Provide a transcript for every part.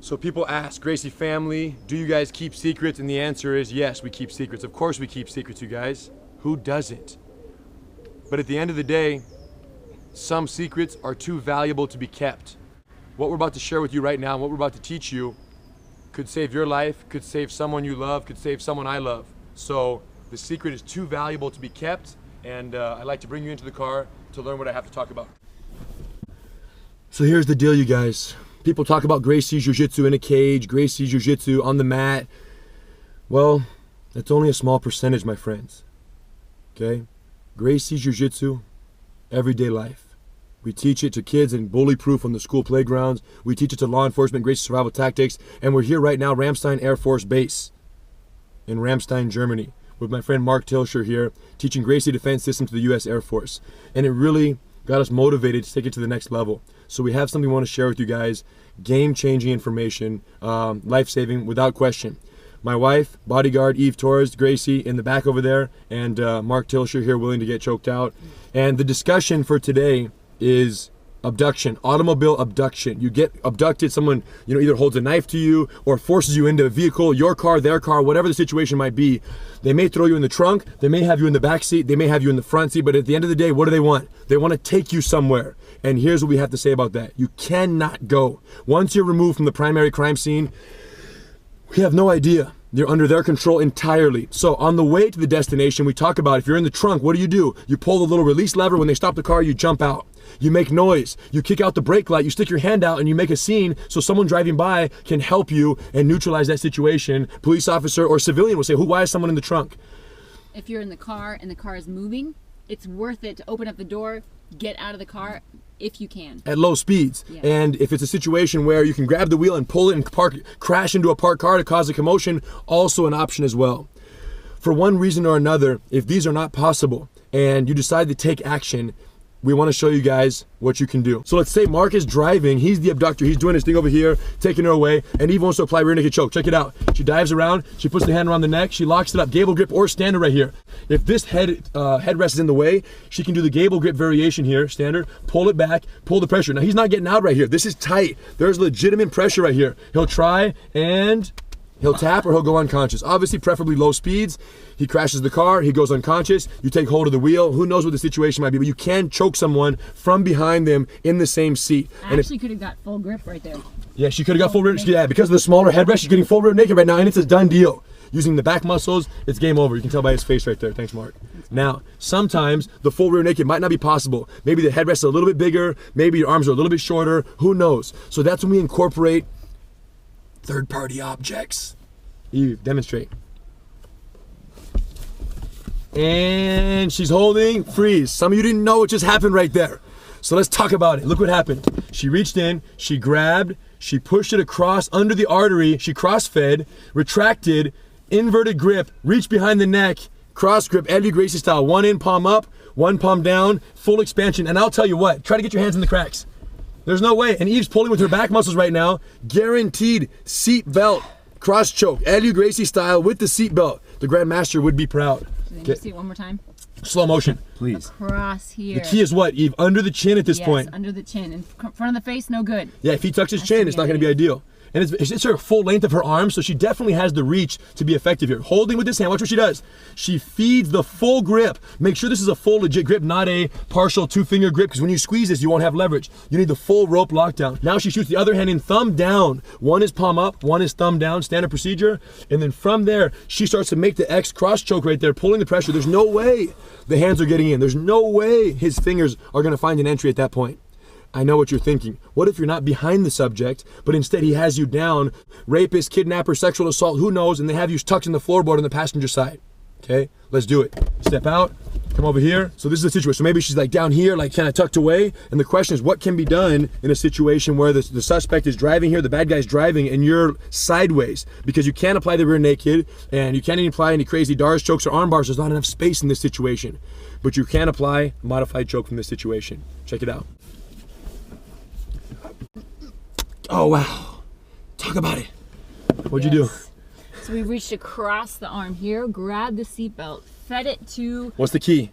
So people ask, Gracie family, do you guys keep secrets? And the answer is yes, we keep secrets. Of course we keep secrets, you guys. Who doesn't? But at the end of the day, some secrets are too valuable to be kept. What we're about to share with you right now, and what we're about to teach you, could save your life, could save someone you love, could save someone I love. So the secret is too valuable to be kept, and I'd like to bring you into the car to learn what I have to talk about. So here's the deal, you guys. People talk about Gracie Jiu-Jitsu in a cage, Gracie Jiu-Jitsu on the mat. Well, that's only a small percentage, my friends. Okay? Gracie Jiu-Jitsu, everyday life. We teach it to kids in bully-proof on the school playgrounds. We teach it to law enforcement, Gracie survival tactics. And we're here right now, Ramstein Air Force Base in Ramstein, Germany, with my friend Mark Tilscher here, teaching Gracie defense system to the US Air Force. And it really got us motivated to take it to the next level. So we have something we want to share with you guys, game-changing information, life-saving without question. My wife, bodyguard Eve Torres, Gracie in the back over there, and Mark Tilscher here willing to get choked out. And the discussion for today is abduction, automobile abduction. You get abducted, someone either holds a knife to you or forces you into a vehicle, your car, their car, whatever the situation might be. They may throw you in the trunk, they may have you in the back seat, they may have you in the front seat, but at the end of the day, what do they want? They want to take you somewhere. And here's what we have to say about that. You cannot go. Once you're removed from the primary crime scene, we have no idea. You're under their control entirely. So on the way to the destination, we talk about if you're in the trunk, what do? You pull the little release lever. When they stop the car, you jump out. You make noise. You kick out the brake light. You stick your hand out and you make a scene so someone driving by can help you and neutralize that situation. Police officer or civilian will say, why is someone in the trunk? If you're in the car and the car is moving, it's worth it to open up the door, get out of the car if you can. At low speeds. Yeah. And if it's a situation where you can grab the wheel and pull it and crash into a parked car to cause a commotion, also an option as well. For one reason or another, if these are not possible and you decide to take action, we want to show you guys what you can do. So let's say Mark is driving, he's the abductor, he's doing his thing over here, taking her away, and Eve wants to apply rear naked choke. Check it out. She dives around, she puts the hand around the neck, she locks it up, gable grip or standard right here. If this headrest is in the way, she can do the gable grip variation here, standard, pull it back, pull the pressure. Now he's not getting out right here. This is tight. There's legitimate pressure right here. He'll try and he'll tap or he'll go unconscious. Obviously, preferably low speeds. He crashes the car, he goes unconscious, you take hold of the wheel. Who knows what the situation might be, but you can choke someone from behind them in the same seat. I actually could have got full grip right there. Yeah, she could have got full rear. Yeah, because of the smaller headrest, she's getting full rear naked right now, and it's a done deal. Using the back muscles, it's game over. You can tell by his face right there. Thanks, Mark. Now, sometimes the full rear naked might not be possible. Maybe the headrest is a little bit bigger, maybe your arms are a little bit shorter, who knows? So that's when we incorporate third-party objects. Eve, demonstrate. And she's holding, freeze. Some of you didn't know what just happened right there. So let's talk about it. Look what happened. She reached in, she grabbed, she pushed it across under the artery, she cross-fed, retracted, inverted grip, reached behind the neck, cross grip, Eddie Gracie style. One in, palm up, one palm down, full expansion. And I'll tell you what, try to get your hands in the cracks. There's no way. And Eve's pulling with her back muscles right now. Guaranteed seat belt, cross choke, Eddie Gracie style with the seat belt. The Grandmaster would be proud. Can you see it one more time? Slow motion, please. Across here. The key is what, Eve? Under the chin at this point. Yes, under the chin. In front of the face, no good. Yeah, if he tucks his chin, it's not going to be ideal. And it's her full length of her arm, so she definitely has the reach to be effective here. Holding with this hand, watch what she does. She feeds the full grip. Make sure this is a full legit grip, not a partial two-finger grip, because when you squeeze this, you won't have leverage. You need the full rope lockdown. Now she shoots the other hand in, thumb down. One is palm up, one is thumb down, standard procedure. And then from there, she starts to make the X cross choke right there, pulling the pressure. There's no way the hands are getting in. There's no way his fingers are going to find an entry at that point. I know what you're thinking. What if you're not behind the subject, but instead he has you down, rapist, kidnapper, sexual assault, who knows, and they have you tucked in the floorboard on the passenger side. Okay, let's do it. Step out, come over here. So this is the situation. So maybe she's like down here, like kind of tucked away. And the question is, what can be done in a situation where the suspect is driving here, the bad guy's driving, and you're sideways? Because you can't apply the rear naked, and you can't even apply any crazy DARS chokes or arm bars. There's not enough space in this situation. But you can apply a modified choke from this situation. Check it out. Oh, wow. Talk about it. What'd you do? So we reached across the arm here, grabbed the seatbelt, fed it to... What's the key?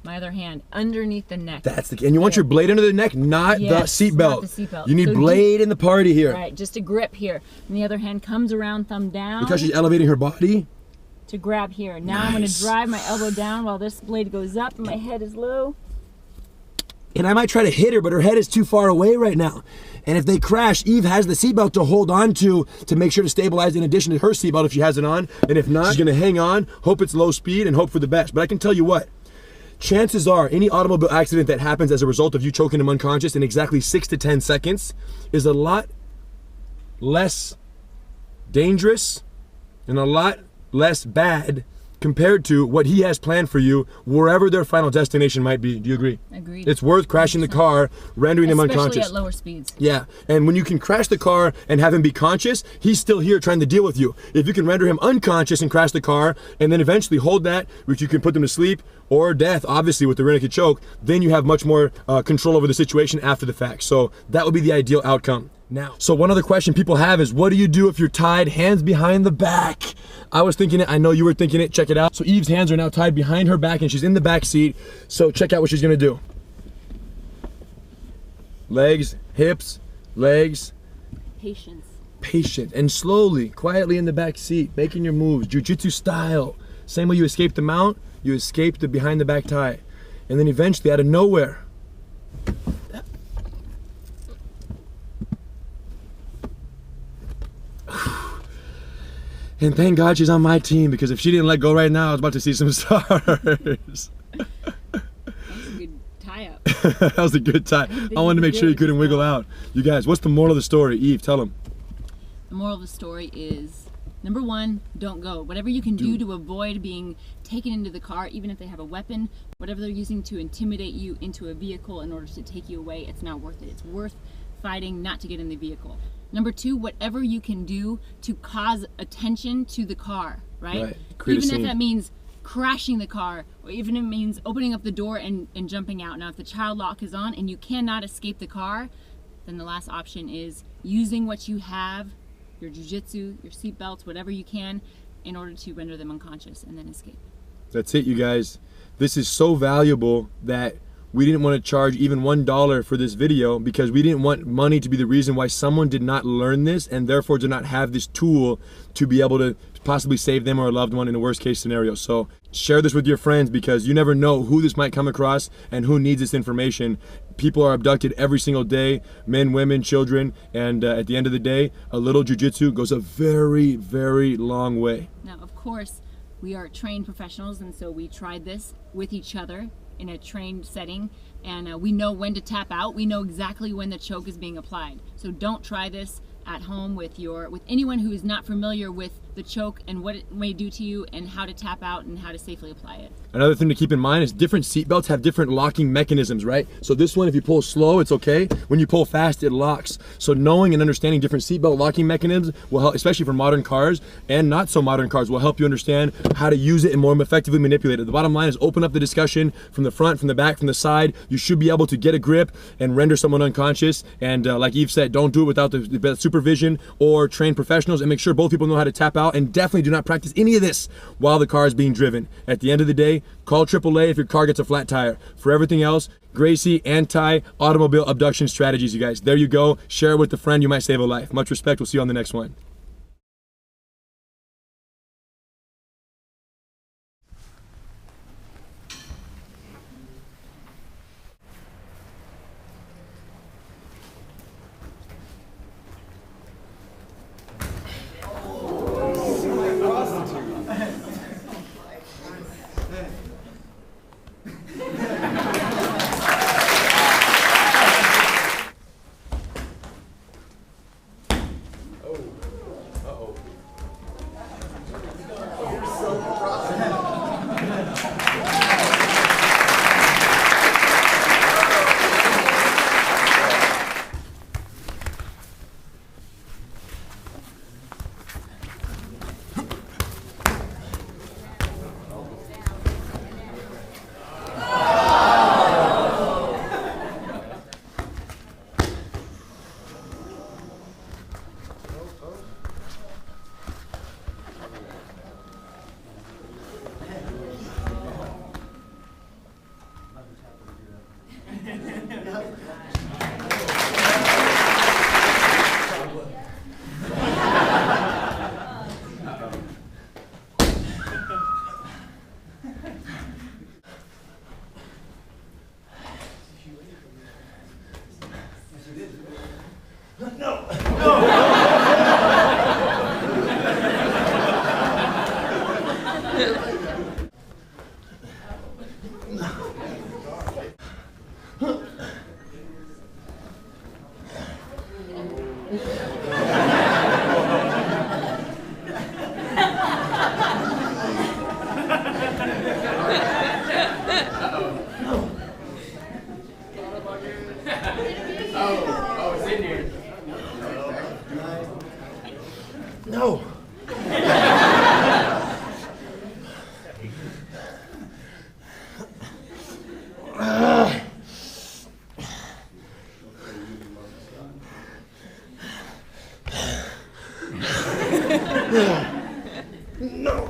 My other hand underneath the neck. That's the key. And you want your blade under the neck, not the seatbelt. Not the seatbelt. You need blade in the party here. Right, just a grip here. And the other hand comes around, thumb down. Because she's elevating her body. To grab here. Now I'm going to drive my elbow down while this blade goes up and my head is low. And I might try to hit her, but her head is too far away right now. And if they crash, Eve has the seatbelt to hold on to make sure to stabilize in addition to her seatbelt if she has it on. And if not, she's gonna hang on, hope it's low speed, and hope for the best. But I can tell you what, chances are any automobile accident that happens as a result of you choking him unconscious in exactly 6 to 10 seconds is a lot less dangerous and a lot less bad compared to what he has planned for you wherever their final destination might be. Do you agree? Agreed. It's worth crashing the car, rendering him unconscious. Especially at lower speeds. Yeah, and when you can crash the car and have him be conscious, he's still here trying to deal with you. If you can render him unconscious and crash the car, and then eventually hold that, which you can put them to sleep, or death, obviously with the rear naked choke, then you have much more control over the situation after the fact. So that would be the ideal outcome. Now, so one other question people have is, what do you do if you're tied hands behind the back? I was thinking it, I know you were thinking it, check it out. So Eve's hands are now tied behind her back and she's in the back seat. So check out what she's gonna do. Legs, hips, legs. Patience. Patient and slowly, quietly in the back seat, making your moves, jiu-jitsu style. Same way you escape the mount, you escape the behind the back tie. And then eventually, out of nowhere, and thank God she's on my team, because if she didn't let go right now, I was about to see some stars. That was a good tie-up. That was a good tie. I wanted to make sure you couldn't wiggle out. You guys, what's the moral of the story? Eve, tell them. The moral of the story is, number one, don't go. Whatever you can do to avoid being taken into the car, even if they have a weapon, whatever they're using to intimidate you into a vehicle in order to take you away, it's not worth it. It's worth fighting not to get in the vehicle. Number two, whatever you can do to cause attention to the car, right? Even if that means crashing the car, or even if it means opening up the door and jumping out. Now, if the child lock is on and you cannot escape the car, then the last option is using what you have, your jiu-jitsu, your seat belts, whatever you can, in order to render them unconscious and then escape. That's it, you guys. This is so valuable that we didn't want to charge even $1 for this video, because we didn't want money to be the reason why someone did not learn this and therefore did not have this tool to be able to possibly save them or a loved one in a worst case scenario. So share this with your friends, because you never know who this might come across and who needs this information. People are abducted every single day, men, women, children, and at the end of the day, a little jiu-jitsu goes a very, very long way. Now, of course, we are trained professionals, and so we tried this with each other in a trained setting, and we know when to tap out. We know exactly when the choke is being applied. So don't try this at home with anyone who is not familiar with the choke and what it may do to you and how to tap out and how to safely apply it. Another thing to keep in mind is different seatbelts have different locking mechanisms, right? So this one, if you pull slow, it's okay. When you pull fast, it locks. So knowing and understanding different seatbelt locking mechanisms will help, especially for modern cars and not so modern cars, will help you understand how to use it and more effectively manipulate it. The bottom line is open up the discussion from the front, from the back, from the side. You should be able to get a grip and render someone unconscious. And like Eve said, don't do it without the supervision or trained professionals, and make sure both people know how to tap out, and definitely do not practice any of this while the car is being driven. At the end of the day, call AAA if your car gets a flat tire. For everything else, Gracie anti-automobile abduction strategies, you guys. There you go. Share it with a friend. You might save a life. Much respect. We'll see you on the next one. Oh, it's in here. No. No.